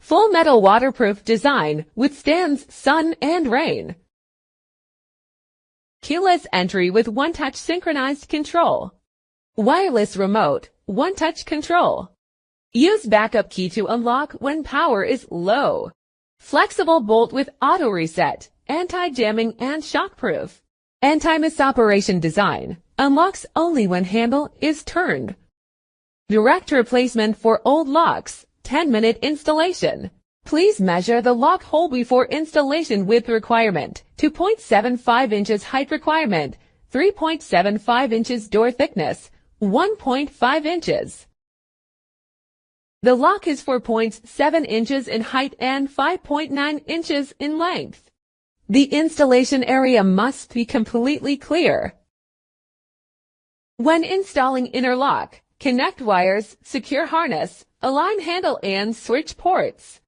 Full metal waterproof design withstands sun and rain. Keyless entry with one-touch synchronized control. Wireless remote, one-touch control. Use backup key to unlock when power is low. Flexible bolt with auto reset, anti-jamming and shockproof. Anti-Misoperation design, unlocks only when handle is turned. Direct replacement for old locks, 10-minute installation. Please measure the lock hole before installation width requirement, 2.75 inches height requirement, 3.75 inches door thickness, 1.5 inches. The lock is 4.7 inches in height and 5.9 inches in length. The installation area must be completely clear. When installing inner lock, connect wires, secure harness, align handle and switch ports.